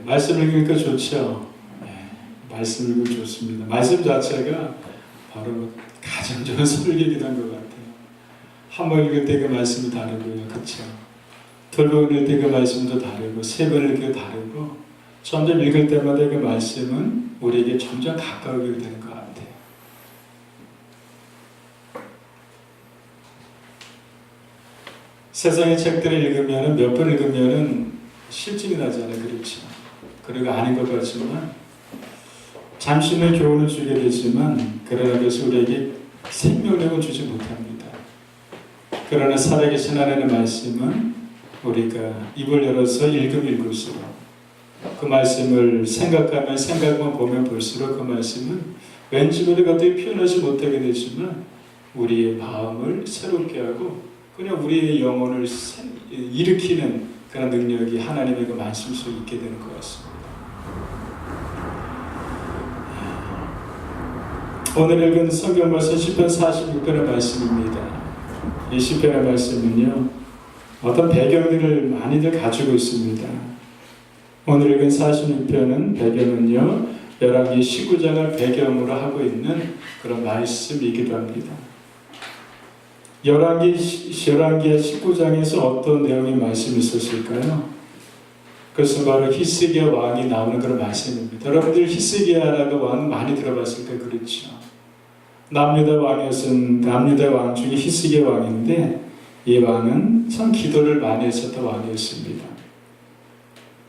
말씀 읽으니까 좋죠. 말씀 읽으면 좋습니다. 말씀 자체가 바로 가장 좋은 설계기도 한 것 같아요. 한 번 읽을 때 그 말씀이 다르고요. 그렇죠? 두 번 읽을 때 그 말씀도 다르고 세 번 읽을 때 다르고 점점 읽을 때마다 그 말씀은 우리에게 점점 가까워지게 되는 것 같아요. 세상의 책들을 읽으면 몇 번 읽으면 실증이 나잖아요. 그렇죠? 그리고 아닌 것 같지만 잠시는 교훈을 주게 되지만 그러나 그것이 우리에게 생명력을 주지 못합니다. 그러나 살아계신 하나님의 말씀은 우리가 입을 열어서 읽을수록 그 말씀을 생각하면 생각만 보면 볼수록 그 말씀은 왠지 우리가 어떻게 표현하지 못하게 되지만 우리의 마음을 새롭게 하고 그냥 우리의 영혼을 일으키는 그런 능력이 하나님의 그 말씀 속에 있게 되는 것 같습니다. 오늘 읽은 성경 말씀 시편 46편의 말씀입니다. 이 시편의 말씀은요, 어떤 배경들을 많이들 가지고 있습니다. 오늘 읽은 46편은 배경은요, 열왕기 19장을 배경으로 하고 있는 그런 말씀이기도 합니다. 열왕기의 19장에서 어떤 내용의 말씀이 있었을까요? 그것은 바로 히스기야 왕이 나오는 그런 말씀입니다. 여러분들 히스기야라는 왕 많이 들어봤을 거예요. 그렇죠? 남유다 왕 중에 히스기야 왕인데 이 왕은 참 기도를 많이 했었던 왕이었습니다.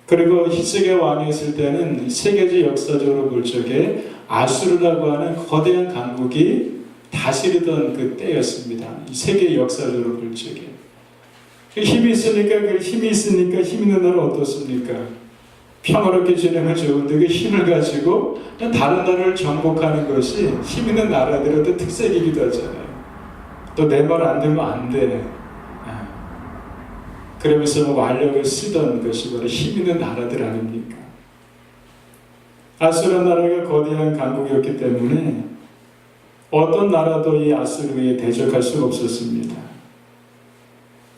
그리고 히스기야 왕이었을 때는 세계적 역사적으로 볼 적에 아수르라고 하는 거대한 강국이 다스리던 그 때였습니다. 세계 역사적으로 볼 적에 힘이 있으니까 힘 있는 나라는 어떻습니까? 평화롭게 지내면 좋은데 그 힘을 가지고 다른 나라를 정복하는 것이 힘 있는 나라들의 어떤 특색이기도 하잖아요. 또 내 말 안 되면 안 돼. 그러면서 뭐 완력을 쓰던 것이 바로 힘 있는 나라들 아닙니까? 아수르 나라가 거대한 강국이었기 때문에 어떤 나라도 이 아수르에 대적할 수가 없었습니다.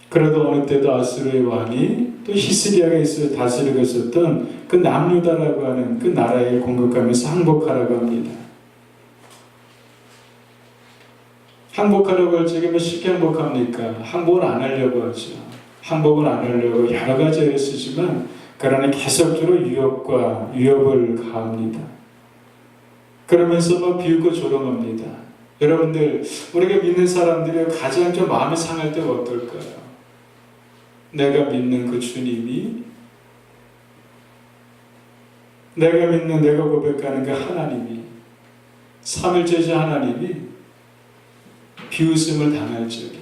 그래도 어느 때도 아수르의 왕이 또 히스기야가 다스리고 있었던 그 남유다라고 하는 그 나라에 공격하면서 항복하라고 합니다. 항복하라고 할 적에 뭐 쉽게 항복합니까? 항복을 안 하려고 하죠. 항복을 안 하려고 여러 가지 애를 쓰지만 그러나 계속적으로 위협을 가합니다. 그러면서 막 비웃고 조롱합니다. 여러분들, 우리가 믿는 사람들이 가장 좀 마음이 상할 때가 어떨까요? 내가 믿는 그 주님이, 내가 고백하는 그 하나님이, 삼일제자 하나님이 비웃음을 당할 적에,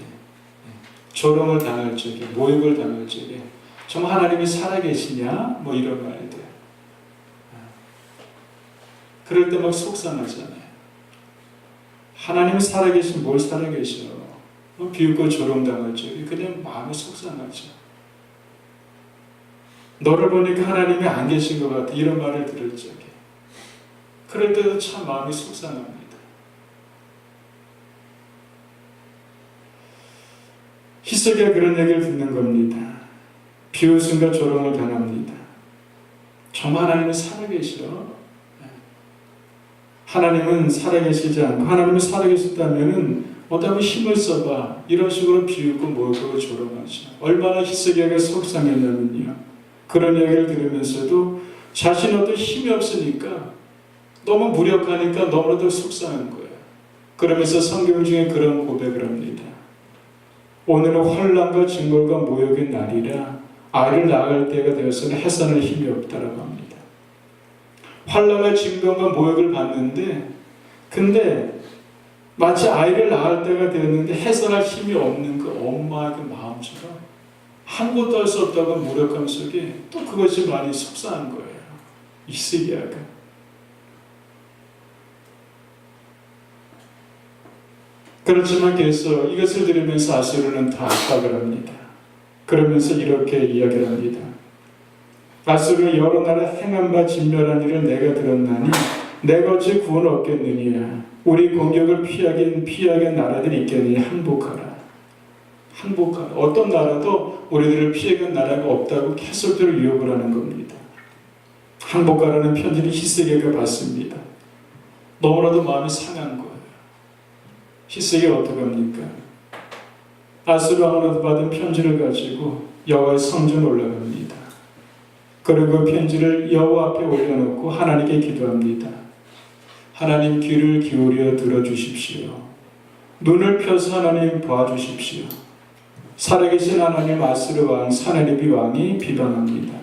조롱을 당할 적에, 모욕을 당할 적에 정말 하나님이 살아계시냐? 뭐 이런 말들. 그럴 때 막 속상하잖아요. 하나님이 살아계신 뭘 살아계셔? 비웃고 조롱당할 적에 그냥 마음이 속상하죠. 너를 보니까 하나님이 안 계신 것 같아. 이런 말을 들을 적에. 그럴 때도 참 마음이 속상합니다. 히스기야 그런 얘기를 듣는 겁니다. 비웃음과 조롱을 당합니다. 정말 하나님이 살아계시러? 하나님은 살아계시지 않고 하나님이 살아계셨다면은 어떤 힘을 써봐 이런 식으로 비웃고 모욕하고 조롱하죠. 얼마나 히스기야가 속상했냐면요. 그런 얘기를 들으면서도 자신 어떤 힘이 없으니까 너무 무력하니까 너무나도 속상한 거예요. 그러면서 성경 중에 그런 고백을 합니다. 오늘은 환난과 징벌과 모욕의 날이라 아이를 낳을 때가 되어서는 해산할 힘이 없다라고 합니다. 환난과 징벌과 모욕을 받는데 근데 마치 아이를 낳을 때가 되었는데 해산할 힘이 없는 그 엄마의 그 마음처럼 아무것도 할 수 없다고 무력함 속에 또 그것이 많이 속상한 거예요. 히스기야가. 그렇지만 계속 이것을 들으면서 아수르는 더 압박을 합니다. 그러면서 이렇게 이야기를 합니다. 아수르 여러 나라 행한 바 진멸한 일을 내가 들었나니 내가 어찌 구원 얻겠느냐. 우리 공격을 피하게 나라들이 있겠느냐. 항복하라. 어떤 나라도 우리들을 피해간 나라가 없다고 계속적으로 유혹을 하는 겁니다. 항복하라는 편지를 히스기야가 받습니다. 너무나도 마음이 상한 거예요. 히스기야 어떡합니까? 아수르 왕으로부터 받은 편지를 가지고 여호와의 성전 올라갑니다. 그리고 그 편지를 여호와 앞에 올려놓고 하나님께 기도합니다. 하나님 귀를 기울여 들어주십시오. 눈을 펴서 하나님 봐주십시오. 살아계신 하나님 아수르 왕 사나리비 왕이 비방합니다.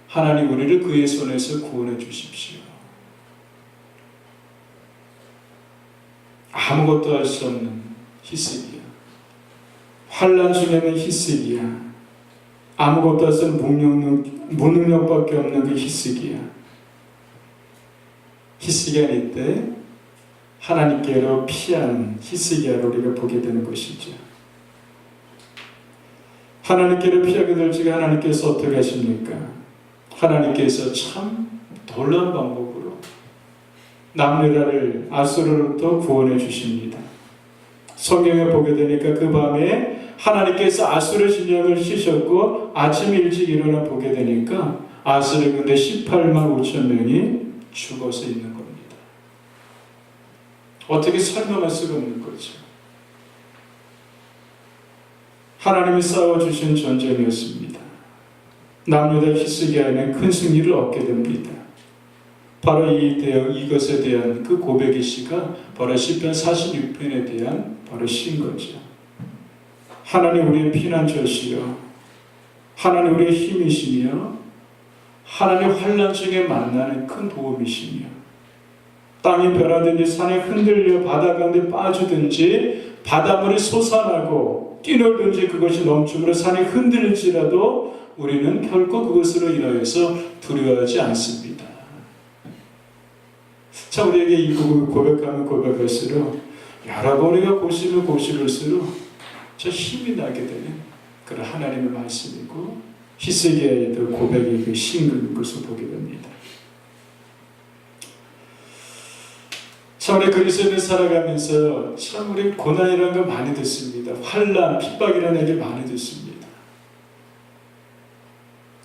하나님 우리를 그의 손에서 구원해 주십시오. 아무것도 할 수 없는 히스기야. 환난 중에는 히스기야. 아무것도 할 수 없는 무능력밖에 없는 그 히스기야. 히스기야일 때 하나님께로 피한 히스기야를 우리가 보게 되는 것이죠. 하나님께로 피하게 될 적에 하나님께서 어떻게 하십니까? 하나님께서 참 놀라운 방법으로 남유다를 아수르로부터 구원해 주십니다. 성경에 보게 되니까 그 밤에 하나님께서 아수르 진영을 치셨고 아침 일찍 일어나 보게 되니까 아수르 군대 18만 5천 명이 죽어서 있는 겁니다. 어떻게 설명할 수가 없는 거죠. 하나님이 싸워주신 전쟁이었습니다. 남유다 히스기야는 큰 승리를 얻게 됩니다. 바로 이것에 대한 그 고백의 시가 바로 시편 46편에 대한 바로 시인 거죠. 하나님 우리의 피난처시여, 하나님 우리의 힘이시며, 하나님 환난 중에 만나는 큰 도움이시며, 땅이 변하든지 산이 흔들려 바다 가운데 빠지든지 바닷물이 솟아나고 뛰놀든지 그것이 넘침으로 산이 흔들릴지라도 우리는 결코 그것으로 인하여서 두려워하지 않습니다. 자, 우리에게 이 고백하면 고백할수록 여러 번 우리가 고시면 고실수록 저 힘이 나게 되는 그런 하나님의 말씀이고 히스기야의 그 고백의 그 신근 것을 보게 됩니다. 참 우리 그리스도인을 살아가면서 참 우리 고난이라는 걸 많이 듣습니다. 환난, 핍박이라는 얘기 많이 듣습니다.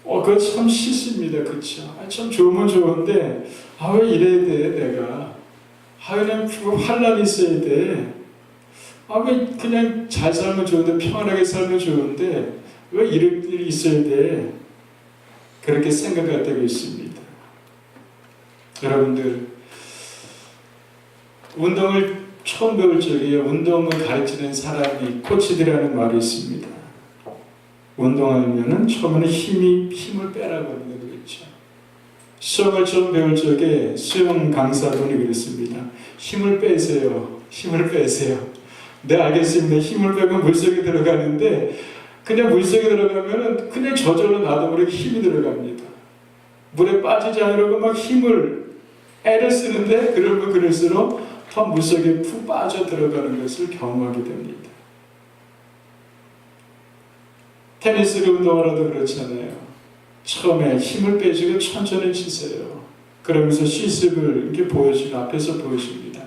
그거 참 싫습니다. 그렇죠? 참 좋으면 좋은데 왜 이래야 돼 내가? 그냥 환난이 있어야 돼. 왜 그냥 잘 살면 좋은데 평안하게 살면 좋은데 왜 이럴 일이 있어야 돼? 그렇게 생각할 때가 있습니다. 여러분들 운동을 처음 배울 적에 운동을 가르치는 사람이 코치들이라는 말이 있습니다. 운동하면은 처음에는 힘을 빼라고 하는 거 그렇죠. 수영을 처음 배울 적에 수영 강사분이 그랬습니다. 힘을 빼세요. 힘을 빼세요. 네 알겠습니다. 힘을 빼면 물속에 들어가는데 그냥 물속에 들어가면은 그냥 저절로 나도 모르게 힘이 들어갑니다. 물에 빠지지 않으려고 막 애를 쓰는데 그러면 그럴수록 더 물속에 푹 빠져 들어가는 것을 경험하게 됩니다. 테니스를 운동하라도 그렇잖아요. 처음에 힘을 빼주고 천천히 치세요. 그러면서 실습을 이렇게 앞에서 보여줍니다.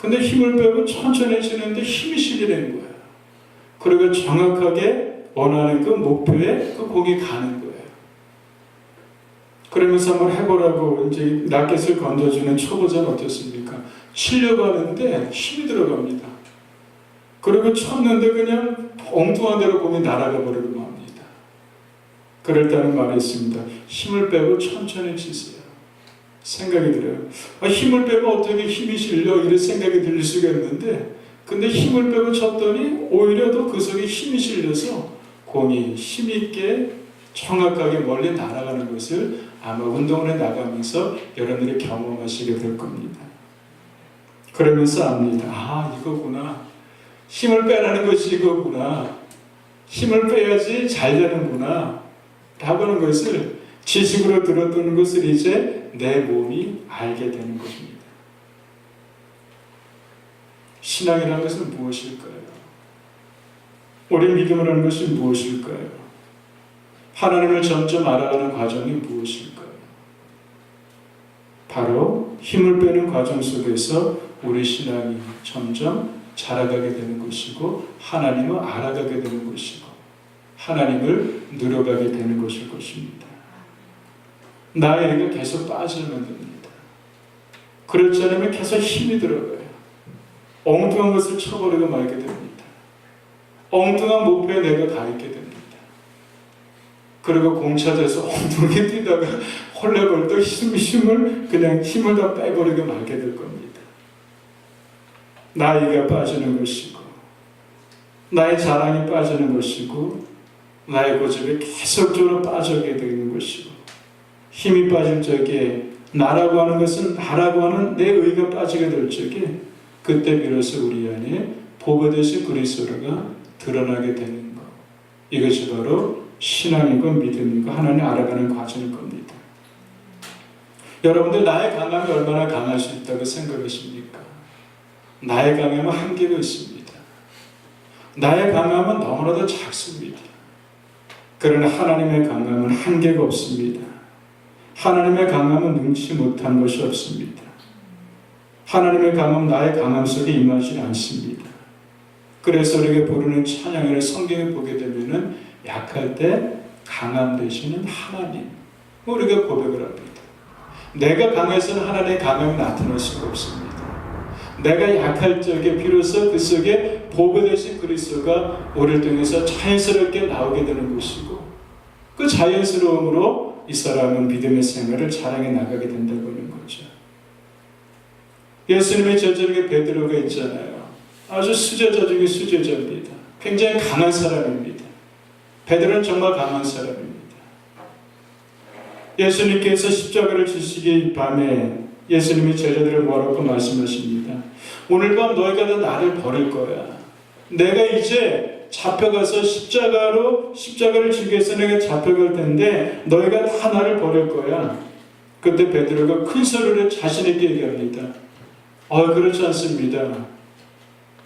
근데 힘을 빼고 천천히 치는데 힘이 실리는 거예요. 그리고 정확하게 원하는 그 목표에 그 공이 가는 거예요. 그러면서 한번 해보라고 이제 라켓을 건져주는 초보자는 어떻습니까? 치려고 하는데 힘이 들어갑니다. 그리고 쳤는데 그냥 엉뚱한 데로 공이 날아가 버리고 맙니다. 그럴 때는 말이 있습니다. 힘을 빼고 천천히 치세요. 생각이 들어요. 힘을 빼면 어떻게 힘이 실려? 이런 생각이 들 수가 있는데 근데 힘을 빼고 쳤더니 오히려 더 그 속에 힘이 실려서 공이 힘있게 정확하게 멀리 날아가는 것을 아마 운동을 해 나가면서 여러분들이 경험하시게 될 겁니다. 그러면서 압니다. 이거구나. 힘을 빼라는 것이 이거구나. 힘을 빼야지 잘 되는구나. 라고 하는 것을 지식으로 들었던 것을 이제 내 몸이 알게 되는 것입니다. 신앙이라는 것은 무엇일까요? 우리 믿음을 하는 것이 무엇일까요? 하나님을 점점 알아가는 과정이 무엇일까요? 바로 힘을 빼는 과정 속에서 우리 신앙이 점점 자라가게 되는 것이고 하나님을 알아가게 되는 것이고 하나님을 누려가게 되는 것일 것입니다. 나의 의가 계속 빠져만 됩니다. 그렇지 않으면 계속 힘이 들어가요. 엉뚱한 것을 쳐버리고 말게 됩니다. 엉뚱한 목표에 내가 가 있게 됩니다. 그리고 공차돼서 엉뚱하게 뛰다가 헐레벌떡 힘을 다 빼버리고 말게 될 겁니다. 나이가 빠지는 것이고, 나의 자랑이 빠지는 것이고, 나의 고집이 계속적으로 빠져게 되는 것이고, 힘이 빠질 적에 나라고 하는 것은 나라고 하는 내 의가 빠지게 될 적에 그때 비로소 우리 안에 보배되신 그리스도가 드러나게 되는 것. 이것이 바로 신앙이고 믿음이고 하나님 알아가는 과정일 겁니다. 여러분들 나의 강함이 얼마나 강할 수 있다고 생각하십니까? 나의 강함은 한계가 있습니다. 나의 강함은 너무나도 작습니다. 그러나 하나님의 강함은 한계가 없습니다. 하나님의 강함은 능치 못한 것이 없습니다. 하나님의 강함은 나의 강함 속에 임하지 않습니다. 그래서 우리에게 부르는 찬양을 성경에 보게 되면은 약할 때 강함 되시는 하나님, 우리가 고백을 합니다. 내가 강해서는 하나님의 강함이 나타날 수가 없습니다. 내가 약할 적에 비로소 그 속에 보배되신 그리스도가 우리를 통해서 자연스럽게 나오게 되는 것이고, 그 자연스러움으로 이 사람은 믿음의 생활을 자랑해 나가게 된다고 하는 거죠. 예수님의 제자에게 베드로가 있잖아요. 아주 수제자 중에 수제자입니다. 굉장히 강한 사람입니다. 베드로는 정말 강한 사람입니다. 예수님께서 십자가를 지시기 밤에 예수님이 제자들을 뭐라고 말씀하십니다. 오늘 밤 너희가 다 나를 버릴 거야. 내가 이제 잡혀가서 십자가를 지기 위해서 내가 잡혀갈 텐데 너희가 다 나를 버릴 거야. 그때 베드로가 큰 소리로 자신에게 얘기합니다. 그렇지 않습니다.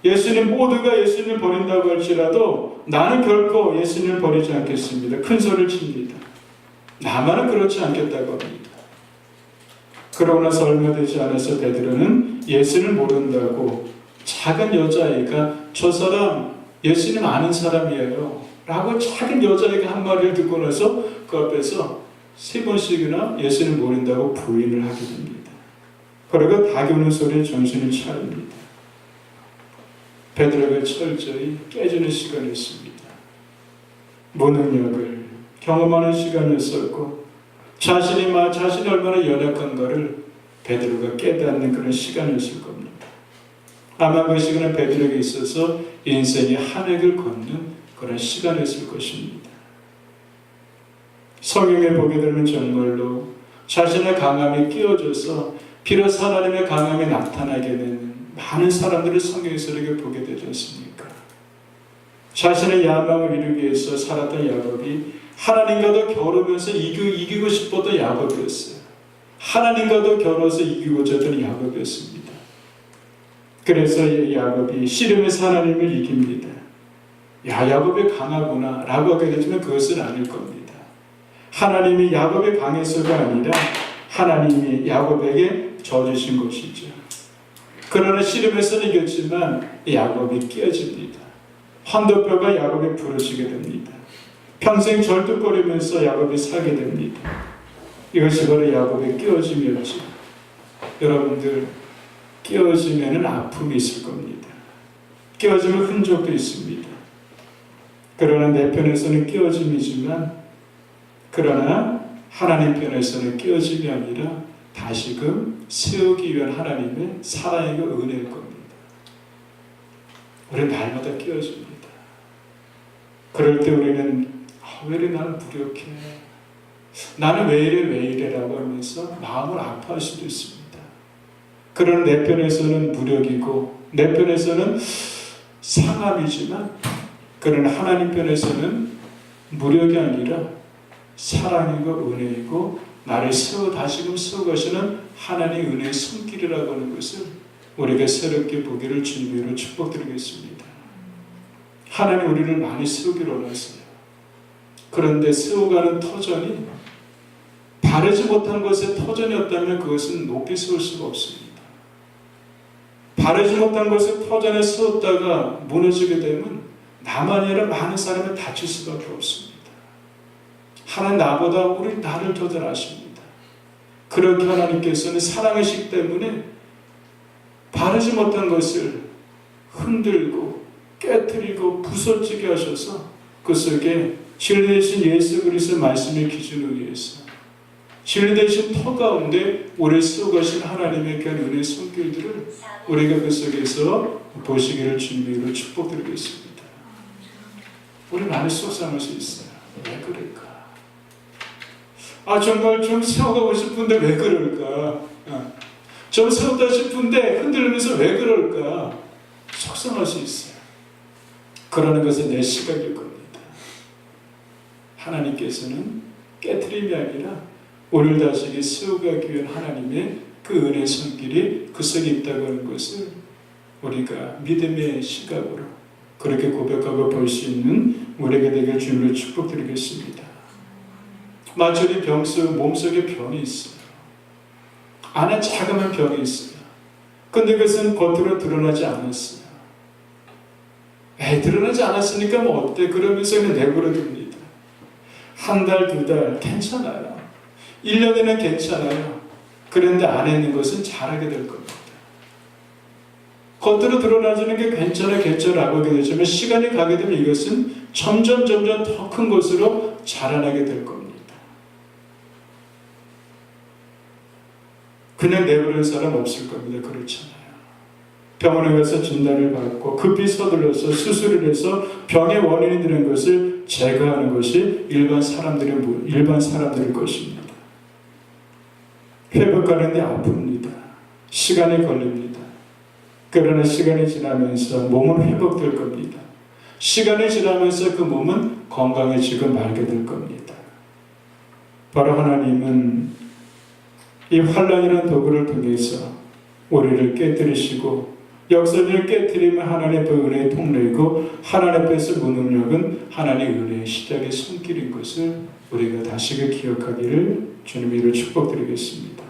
예수님 모두가 예수님을 버린다고 할지라도 나는 결코 예수님을 버리지 않겠습니다. 큰 소리를 칩니다. 나만은 그렇지 않겠다고 합니다. 그러고 나서 얼마 되지 않아서 베드로는 예수를 모른다고 작은 여자아이가 저 사람 예수님 아는 사람이에요 라고 작은 여자아이가 한 말을 듣고 나서 그 앞에서 3번씩이나 예수를 모른다고 부인을 하게 됩니다. 그리고 다교는 소리에 정신을 차립니다. 베드로가 철저히 깨지는 시간이었습니다. 무능력을 경험하는 시간이었었고 자신이 얼마나 연약한가를 베드로가 깨닫는 그런 시간이었을 겁니다. 아마 그 시간은 베드로에게 있어서 인생의 한 획을 걷는 그런 시간이었을 것입니다. 성경에 보게 되면 정말로 자신의 강함이 끼워져서 비로소 하나님의 강함이 나타나게 되는 많은 사람들을 성경에서 이렇게 보게 되지 않습니까? 자신의 야망을 이루기 위해서 살았던 야곱이 하나님과도 겨루면서 이기고 싶었던 야곱이었어요. 하나님과도 겨루어서 이기고자 했던 야곱이었습니다. 그래서 야곱이 씨름에서 하나님을 이깁니다. 야곱이 강하구나 라고 하게 되지만 그것은 아닐 겁니다. 하나님이 야곱의 강해서가 아니라 하나님이 야곱에게 져주신 것이죠. 그러나 씨름에서는 이겼지만 야곱이 깨어집니다. 환도뼈가 야곱이 부러지게 됩니다. 평생 절뚝거리면서 야곱이 살게 됩니다. 이것이 바로 야곱의 깨어짐이었죠. 여러분들 깨어지면 아픔이 있을 겁니다. 깨어지면 흔적도 있습니다. 그러나 내 편에서는 깨어짐이지만 그러나 하나님 편에서는 깨어짐이 아니라 다시금 세우기 위한 하나님의 사랑의 은혜일 겁니다. 우리는 날마다 깨어집니다. 그럴 때 우리는 왜 이래 나는 무력해? 나는 왜 이래 라고 하면서 마음을 아파할 수도 있습니다. 그러나 내 편에서는 무력이고 내 편에서는 상함이지만 그러나 하나님 편에서는 무력이 아니라 사랑이고 은혜이고 나를 다시금 세워가시는 하나님의 은혜의 손길이라고 하는 것을 우리가 새롭게 보기를 주님으로 축복드리겠습니다. 하나님 우리를 많이 세우기를 원하세요. 그런데 세워가는 터전이 바르지 못한 것에 터전이 없다면 그것은 높이 세울 수가 없습니다. 바르지 못한 것에 터전에 세웠다가 무너지게 되면 나만이 아니라 많은 사람이 다칠 수밖에 없습니다. 하나님 나보다 나를 더 잘 아십니다. 그렇게 하나님께서는 사랑하시기 때문에 바르지 못한 것을 흔들고 깨뜨리고 부서지게 하셔서 그 속에 진리 되신 예수 그리스도의 말씀의 기준을 위해서 진리 되신 터 가운데 우리 쓰고가신 하나님의 귀한 은혜의 손길들을 우리가 그 속에서 보시기를 주님으로 축복드리겠습니다. 우리 많이 속상할 수 있어요. 왜 그럴까? 정말 좀 세워가고 싶은데 왜 그럴까? 좀 세우다 싶은데 흔들리면서 왜 그럴까? 속상할 수 있어요. 그러는 것은 내 시각일 겁니다. 하나님께서는 깨트림이 아니라 우리를 다시게 세워가기 위한 하나님의 그 은혜의 손길이 그 속에 있다고 하는 것을 우리가 믿음의 시각으로 그렇게 고백하고 볼 수 있는 우리에게 되길 주님으로 축복드리겠습니다. 마철이 병수 몸속에 병이 있어요. 안에 자그마한 병이 있어요. 근데 그것은 겉으로 드러나지 않았어요. 드러나지 않았으니까 뭐 어때? 그러면서 그냥 내버려둡니다. 한 달, 두 달 괜찮아요. 1년에는 괜찮아요. 그런데 안에 있는 것은 잘하게 될 겁니다. 겉으로 드러나지는 게 괜찮아라고 하게 되지만 시간이 가게 되면 이것은 점점 더 큰 것으로 자라나게 될 겁니다. 그냥 내버릴 사람 없을 겁니다. 그렇잖아요. 병원에 가서 진단을 받고 급히 서둘러서 수술을 해서 병의 원인이 되는 것을 제거하는 것이 일반 사람들의 것입니다. 회복하는데 아픕니다. 시간이 걸립니다. 그러나 시간이 지나면서 몸은 회복될 겁니다. 시간이 지나면서 그 몸은 건강해지고 말게 될 겁니다. 바로 하나님은 이 환난이라는 도구를 통해서 우리를 깨뜨리시고 역사를 깨뜨리면 하나님의 은혜의 통로이고 하나님 앞에서 무능력은 하나님의 은혜의 시작의 손길인 것을 우리가 다시금 기억하기를 주님 이름으로 축복드리겠습니다.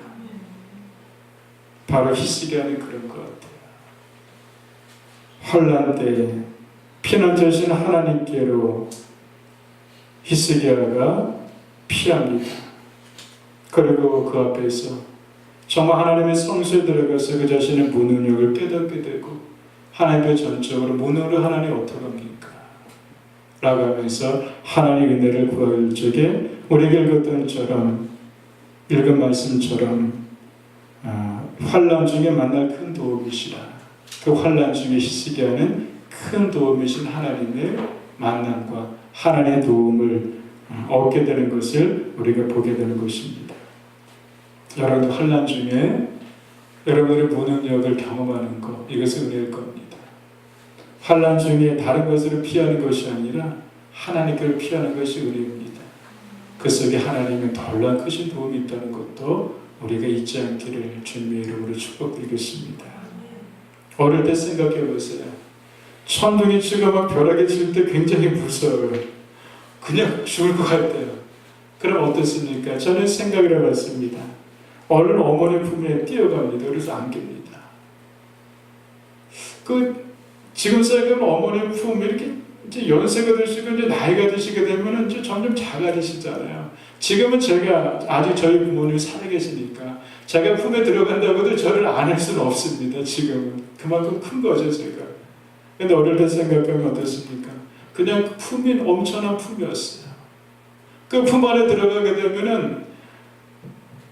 바로 히스기야는 그런 것 같아요. 환난 때에 피난처신 하나님께로 히스기야가 피합니다. 그리고 그 앞에서 정말 하나님의 성소에 들어가서 그 자신의 무능력을 깨닫게 되고 하나님의 전적으로 무능으로 하나님 어떡합니까? 라고 하면서 하나님의 은혜를 구할 적에 우리가 읽은 말씀처럼 환난 중에 만날 큰 도움이시라. 그 환난 중에 히스기야는 큰 도움이신 하나님의 만남과 하나님의 도움을 얻게 되는 것을 우리가 보게 되는 것입니다. 여러분들 환난 중에 여러분들의 무능력을 경험하는 것, 이것은 은혜일 겁니다. 환난 중에 다른 것을 피하는 것이 아니라 하나님께를 피하는 것이 은혜입니다. 그 속에 하나님의 놀라운 크신 도움이 있다는 것도 우리가 잊지 않기를 주님의 이름으로 축복드리겠습니다. 어릴 때 생각해 보세요. 천둥이 치고 막 벼락이 칠 때 굉장히 무서워요. 그냥 죽을 것 같아요. 그럼 어떻습니까? 저는 생각을 해봤습니다. 얼른 어머니 품에 뛰어갑니다. 그래서 안깁니다. 지금 생각하면 어머니 품에 이렇게 이제 연세가 드시고 이제 나이가 드시게 되면 이제 점점 작아지시잖아요. 지금은 제가 아직 저희 부모님이 살아계시니까 제가 품에 들어간다고 해도 저를 안을 수는 없습니다. 지금은 그만큼 큰 거죠, 제가. 근데 어릴 때 생각하면 어떻습니까? 그냥 품이 엄청난 품이었어요. 그 품 안에 들어가게 되면은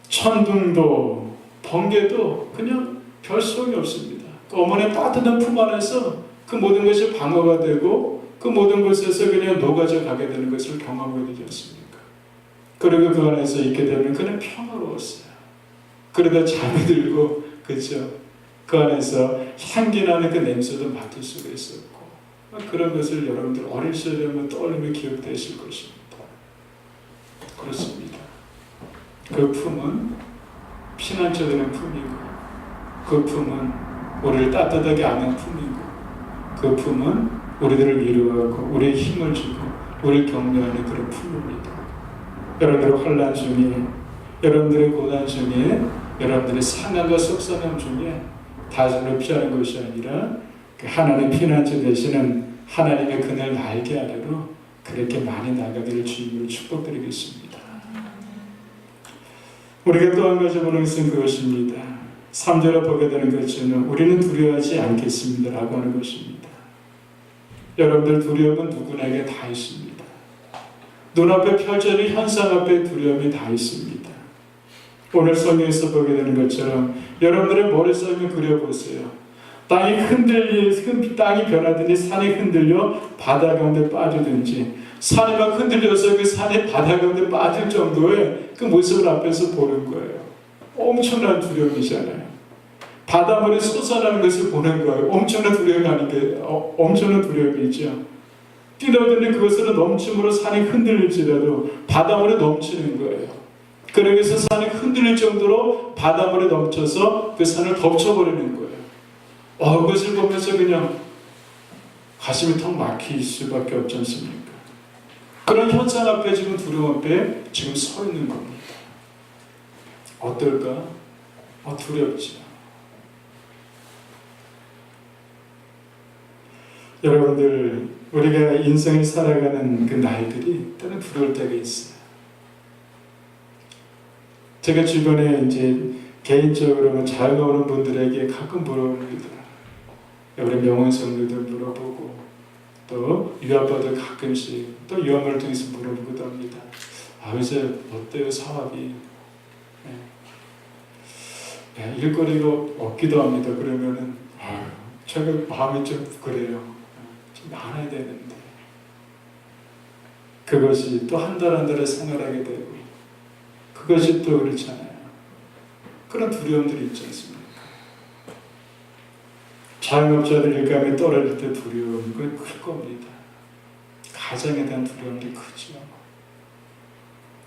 천둥도 번개도 그냥 별 소용이 없습니다. 그 어머니의 따뜻한 품 안에서 그 모든 것이 방어가 되고 그 모든 것에서 그냥 녹아져 가게 되는 것을 경험하게 되지 않습니까? 그리고 그 안에서 있게 되면 그냥 평화로웠어요. 그러다 잠이 들고, 그렇죠? 그 안에서 향기 나는 그 냄새도 맡을 수가 있었고, 그런 것을 여러분들 어릴 시절에 떠올리며 기억되실 것입니다. 그렇습니다. 그 품은 피난처 되는 품이고, 그 품은 우리를 따뜻하게 안는 품이고, 그 품은 우리들을 위로하고 우리의 힘을 주고 우리를 격려하는 그런 품입니다. 여러분들의 환난 중에, 여러분들의 고난 중에, 여러분들의 상함과 속상함 중에 다시는 피하는 것이 아니라 그 하나님의 피난처 되시는 하나님의 그늘 날개 아래로 그렇게 많이 나가기를 주님으로 축복드리겠습니다. 우리가 또 한 가지 보는 것은 그것입니다. 3절에 보게 되는 것은 우리는 두려워하지 않겠습니다 라고 하는 것입니다. 여러분들 두려움은 누구에게 다 있습니다. 눈앞에 펼쳐진 현상 앞에 두려움이 다 있습니다. 오늘 성경에서 보게 되는 것처럼 여러분들의 머릿속에 그려보세요. 땅이 변하든지 산이 흔들려 바다 가운데 빠지든지 산이 막 흔들려서 그 산이 바다 가운데 빠질 정도의 그 모습을 앞에서 보는 거예요. 엄청난 두려움이잖아요. 바닷물이 솟아나는 것을 보는 거예요. 엄청난 두려움이 아닌데 엄청난 두려움이죠. 뛰어들니 그것으로 넘침으로 산이 흔들릴지라도 바닷물이 넘치는 거예요. 그러면서 산이 흔들릴 정도로 바닷물이 넘쳐서 그 산을 덮쳐버리는 거예요. 그것을 보면서 그냥 가슴이 턱 막힐 수밖에 없지 않습니까? 그런 현상 앞에 지금 두려움 앞에 지금 서 있는 겁니다. 어떨까? 두렵지. 여러분들, 우리가 인생을 살아가는 그 날들이 때는 두려울 때가 있어요. 제가 주변에 이제 개인적으로 잘 나오는 분들에게 가끔 물어봅니다. 우리 명원 성도들 물어보고 또 유아빠도 가끔씩 또 유아를 통해서 물어보기도 합니다. 이제 어때요 사업이? 일거리가 없기도 합니다. 그러면은 제가 마음이 좀 그래요. 좀 많아야 되는데 그것이 또 한 달 한 달에 생활하게 되고 그것이 또 그렇잖아요. 그런 두려움들이 있지 않습니까? 자영업자들 일감이 떨어질 때 두려움, 그건 클 겁니다. 가정에 대한 두려움도 크죠.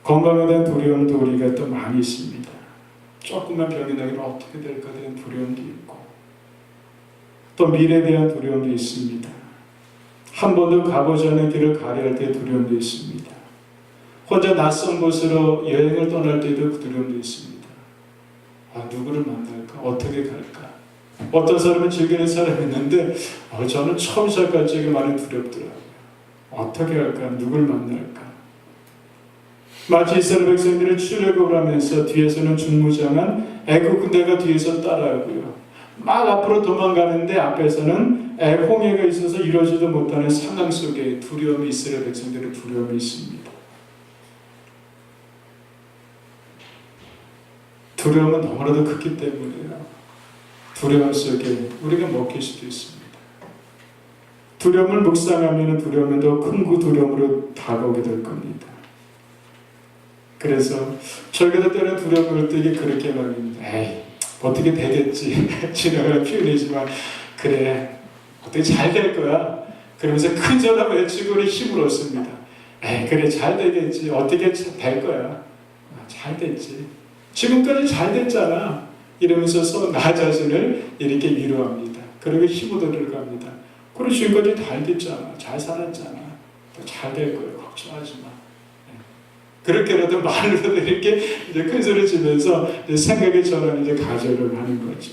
건강에 대한 두려움도 우리가 또 많이 있습니다. 조금만 병이 나기는 어떻게 될까 대한 두려움도 있고 또 미래에 대한 두려움도 있습니다. 한 번도 가보지 않은 길을 가려 할 때 두려움도 있습니다. 혼자 낯선 곳으로 여행을 떠날 때도 두려움도 있습니다. 누구를 만날까? 어떻게 갈까? 어떤 사람은 즐기는 사람이 있는데 저는 처음 시작할 적에 많이 두렵더라고요. 어떻게 할까? 누굴 만날까? 마치 이스라엘 백성들이 출애굽을 하면서 뒤에서는 중무장한 애굽 군대가 뒤에서 따라오고요. 막 앞으로 도망가는데 앞에서는 홍해가 있어서 이러지도 못하는 상황 속에 두려움이 이스라엘 백성들의 두려움이 있습니다. 두려움은 너무나도 크기 때문에요. 두려움 속에 우리가 먹힐 수도 있습니다. 두려움을 묵상하면 두려움은 더 큰 그 두려움으로 다가오게 될 겁니다. 그래서 저희가 때는 두려움을 되게 그렇게 말합니다. 어떻게 되겠지. 지나가는 표현이지만 그래 어떻게 잘 될 거야. 그러면서 큰 전화 외치고 힘을 얻습니다. 그래 잘 되겠지. 어떻게 될 거야. 잘 됐지. 지금까지 잘 됐잖아. 이러면서 나 자신을 이렇게 위로합니다. 그리고 힘을 얻어갑니다. 그리고 지금까지 잘 됐잖아. 잘 살았잖아. 잘 될 거야. 걱정하지 마. 그렇게라도 말로도 이렇게 이제 큰 소리 치면서 생각의 전환을 이제 가져를 하는 거죠.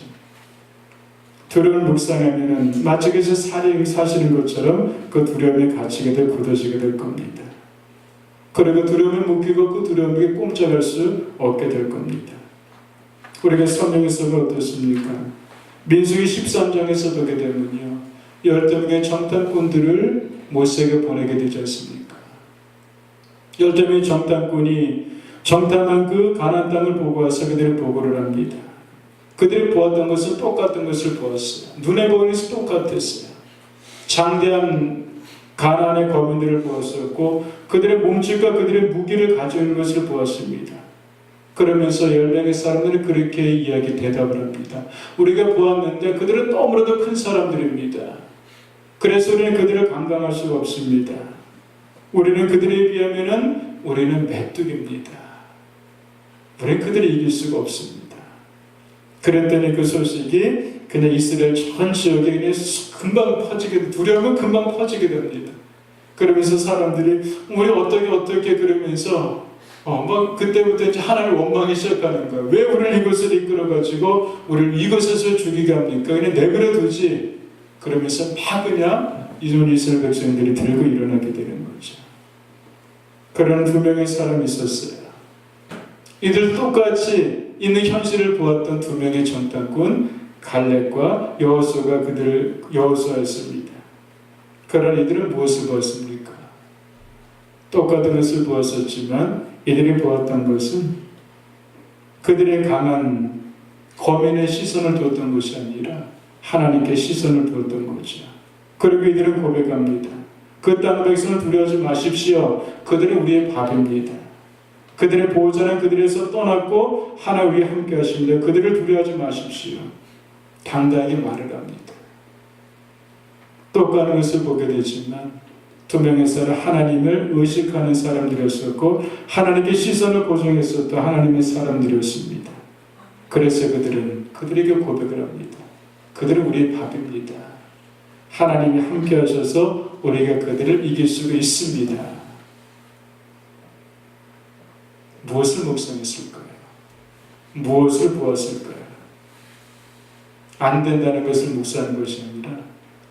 두려움을 묵상하면은 마치 그래서 사시는 것처럼 그 두려움의 가치가 굳어지게 될 겁니다. 그리고 두려움을 묵히고 그 두려움에게 꼼짝할 수 없게 될 겁니다. 우리가 성경에서는 어떻습니까? 민수기 13장에서 보게 되면요. 12명의 정탐꾼들을 모세에게 보내게 되지 않습니까? 12명의 정탐꾼이 정탐한 그 가나안 땅을 보고 와서 그들이 보고를 합니다. 그들이 보았던 것은 똑같은 것을 보았어요. 눈에 보이는 것이 똑같았어요. 장대한 가나안의 거민들을 보았었고 그들의 몸집과 그들의 무기를 가지고 있는 것을 보았습니다. 그러면서 10명의 사람들이 그렇게 대답을 합니다. 우리가 보았는데 그들은 너무나도 큰 사람들입니다. 그래서 우리는 그들을 감당할 수가 없습니다. 우리는 그들에 비하면 우리는 메뚜기입니다. 우리는 그들을 이길 수가 없습니다. 그랬더니 그 소식이 그냥 이스라엘 전 지역에 그냥 금방 퍼지게, 두려움은 금방 퍼지게 됩니다. 그러면서 사람들이 우리 어떻게 그러면서 그때부터 이제 하나님을 원망하기 시작하는 거예요. 왜 우리를 이곳을 이끌어가지고 우리를 이곳에서 죽이게 합니까? 그냥 내버려 두지. 그러면서 막 그냥 이스라엘 백성들이 들고 일어나게 되는 거죠. 그런 두 명의 사람이 있었어요. 이들 똑같이 있는 현실을 보았던 두 명의 정탐꾼 갈렙과 여호수아가 그들을 여호수아였습니다. 그러나 이들은 무엇을 보았습니까? 똑같은 것을 보았었지만 이들이 보았던 것은 그들의 강한 거민의 시선을 두었던 것이 아니라 하나님께 시선을 두었던 거죠. 그리고 이들은 고백합니다. 그 땅 백성을 두려워하지 마십시오. 그들은 우리의 밥입니다. 그들의 보호자는 그들에서 떠났고 하나 우리와 함께 하십니다. 그들을 두려워하지 마십시오. 당당하게 말을 합니다. 똑같은 것을 보게 되지만 두 명의 사람 하나님을 의식하는 사람들이었었고 하나님께 시선을 고정했었던 하나님의 사람들이었습니다. 그래서 그들은 그들에게 고백을 합니다. 그들은 우리의 밥입니다. 하나님이 함께 하셔서 우리가 그들을 이길 수가 있습니다. 무엇을 묵상했을까요? 무엇을 보았을까요? 안 된다는 것을 묵상한 것이 아니라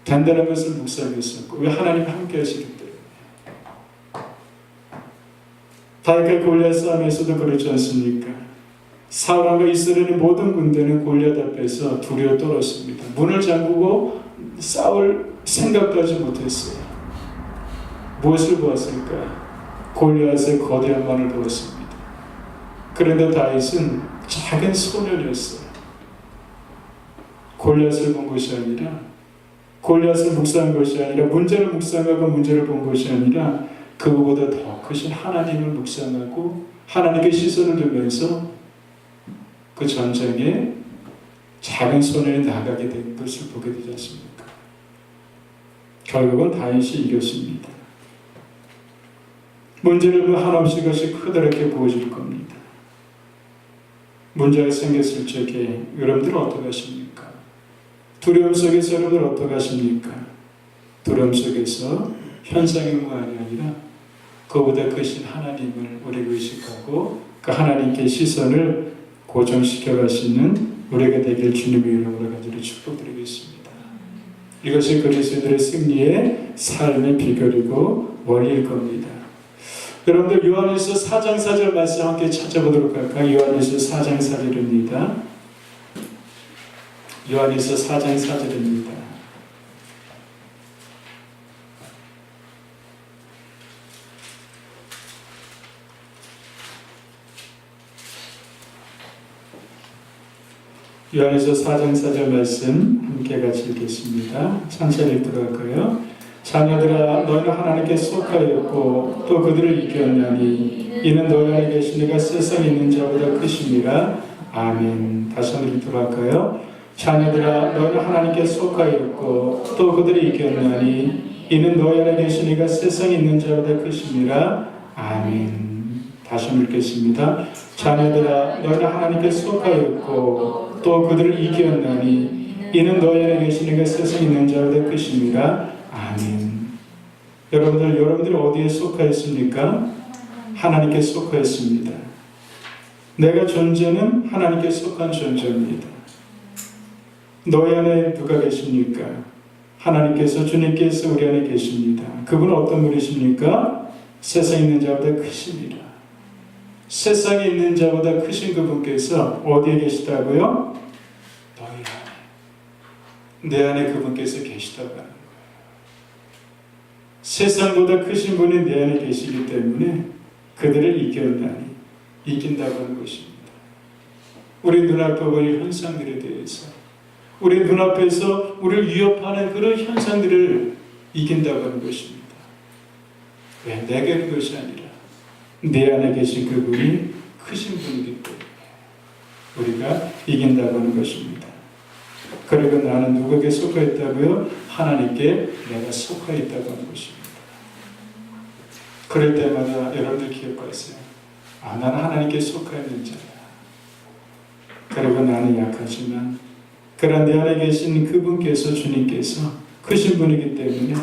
된다는 것을 묵상했었고 왜 하나님이 함께 하시기 때문에 다윗과 골리앗 싸움에서도 그렇지 않습니까? 사울과 이스라엘의 모든 군대는 골리앗 앞에서 두려워 떨었습니다. 문을 잠그고 싸울 생각까지 못했어요. 무엇을 보았을까? 골리앗의 거대한 만을 보았습니다. 그런데 다윗은 작은 소년이었어요. 골리앗을 본 것이 아니라 골리앗을 묵상한 것이 아니라 문제를 묵상하고 문제를 본 것이 아니라 그거보다 더 크신 하나님을 묵상하고 하나님께 시선을 두면서 그 전쟁에 작은 소년이 나가게 된 것을 보게 되지 않습니까? 결국은 다윗이 이겼습니다. 문제를 한없이 것이 크다랗게 보여질 겁니다. 문제가 생겼을 적에 여러분들은 어떻게 하십니까? 두려움 속에서 여러분들 어떻게 하십니까? 두려움 속에서 현상의 무한이 아니라 그보다 크신 하나님을 우리가 의식하고 그 하나님께 시선을 고정시켜 가시는 우리가 되길 주님의 이름으로 간절히 축복드리겠습니다. 이것이 그리스도인들의 승리의 삶의 비결이고 원리일 겁니다. 여러분들 요한일서 4장 4절 말씀 함께 찾아보도록 할까요? 요한일서 4장 4절입니다. 요한일서 4장 4절입니다. 요한일서 4장 4절 말씀 함께 같이 읽겠습니다. 천천히 들어갈까요? 자녀들아 너희는 하나님께 속하였고 또 그들을 이겼나니 이는 너희 안에 계신 이가 세상에 있는 자보다 크심이라. 아멘. 다시 한번 들어갈까요? 자녀들아 너희는 하나님께 속하였고 또 그들이 이겼나니 이는 너희 안에 계신 이가 세상에 있는 자보다 크심이라. 아멘. 다시 한번 읽겠습니다. 자녀들아 너희는 하나님께 속하였고 또 그들을 이겼나니 이는 너희 안에 계신 이가 세상에 있는 자보다 크심이라. 아멘. 여러분들 어디에 속하였습니까? 하나님께 속하였습니다. 내가 존재는 하나님께 속한 존재입니다. 너희 안에 누가 계십니까? 하나님께서 주님께서 우리 안에 계십니다. 그분은 어떤 분이십니까? 세상에 있는 자보다 크십니다. 세상에 있는 자보다 크신 그분께서 어디에 계시다고요? 너희 안에. 내 안에 그분께서 계시다고 하는 거예요. 세상보다 크신 분이 내 안에 계시기 때문에 그들을 이긴다고 하는 것입니다. 우리 눈앞에 보이는 현상들에 대해서 우리 눈앞에서 우리를 위협하는 그런 현상들을 이긴다고 하는 것입니다. 왜? 내게 있는 것이 아니라 내 안에 계신 그분이 크신 분이기 때문에 우리가 이긴다고 하는 것입니다. 그리고 나는 누구에게 속해 있다고요? 하나님께 내가 속해 있다고 하는 것입니다. 그럴 때마다 여러분들 기억하세요. 나는 하나님께 속해 있는 자야. 그리고 나는 약하지만 그런 내 안에 계신 그분께서 주님께서 크신 분이기 때문에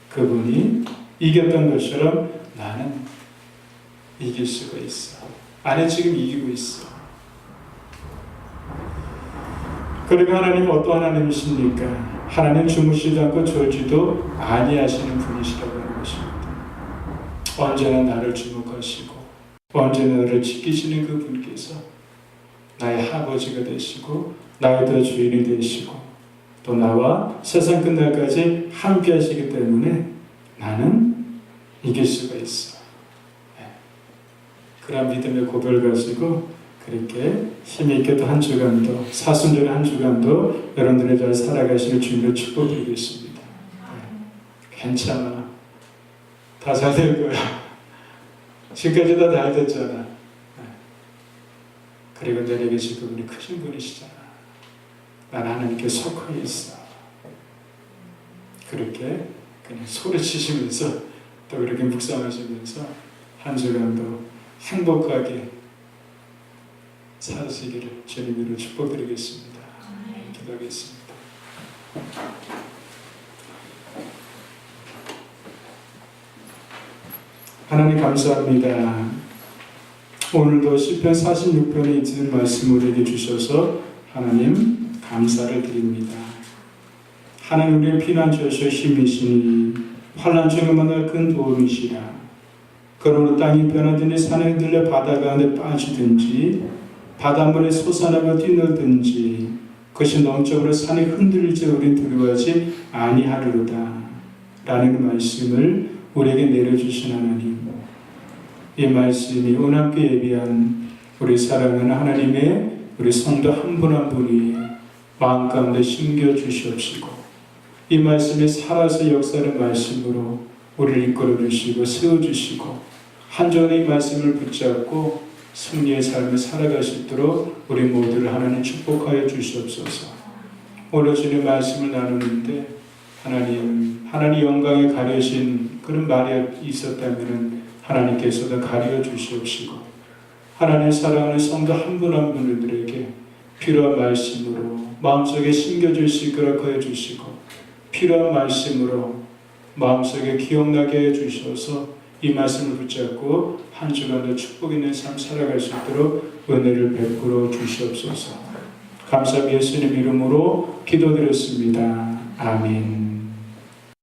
그분이 이겼던 것처럼 나는 이길 수가 있어. 안에 지금 이기고 있어. 그리고 하나님은 어떤 하나님이십니까? 하나님 주무시지도 않고 졸지도 아니하시는 분이시라고 하는 것입니다. 언제나 나를 주목하시고 언제나 너를 지키시는 그 분께서 나의 아버지가 되시고 나의 더 주인이 되시고 또 나와 세상 끝날까지 함께 하시기 때문에 나는 이길 수가 있어. 그런 믿음의 고백을 가지고 그렇게 힘있게 또 한 주간도 사순절의 한 주간도 여러분들의 잘 살아가시는 주님으로 축복드리겠습니다. 괜찮아. 다 잘 될 거야. 지금까지 다 잘 됐잖아. 그리고 내게 지금 그분이 크신 분이시잖아. 난 하나님께 속해 있어. 그렇게 그냥 소리치시면서 또 그렇게 묵상하시면서 한 주간도 행복하게 사시기를 주님으로 축복드리겠습니다. 기도하겠습니다. 하나님 감사합니다. 오늘도 시편 46편에 있는 말씀을 우리에게 주셔서 하나님 감사를 드립니다. 하나님 우리의 피난처시오 힘이시니 환난 중에 만날 큰 도움이시라. 그러므로 땅이 변하더니 산에 흔들려 바다 가운데 빠지든지 바닷물에 솟아나며 뛰놀든지 그것이 넘쳐버려 산이 흔들릴지 우린 두려워하지 아니하리로다 라는 말씀을 우리에게 내려주신 하나님, 이 말씀이 은함께 예비한 우리 사랑하는 하나님의 우리 성도 한 분 한 분이 마음 가운데 심겨 주시옵시고 이 말씀이 살아서 역사하는 말씀으로 우리를 이끌어 주시고 세워주시고 한 주간의 이 말씀을 붙잡고 승리의 삶을 살아갈 수 있도록 우리 모두를 하나님 축복하여 주시옵소서. 오늘 주님 말씀을 나누는데 하나님 영광에 가려진 그런 말이 있었다면 하나님께서도 가려 주시옵시고 하나님 사랑하는 성도 한 분 한 분들에게 필요한 말씀으로 마음속에 심겨줄 수 있도록 하여 주시고 필요한 말씀으로 마음속에 기억나게 해 주셔서 이 말씀을 붙잡고 한 주간도 축복 있는 삶 살아갈 수 있도록 은혜를 베풀어 주시옵소서. 감사합니다. 예수님 이름으로 기도드렸습니다. 아멘.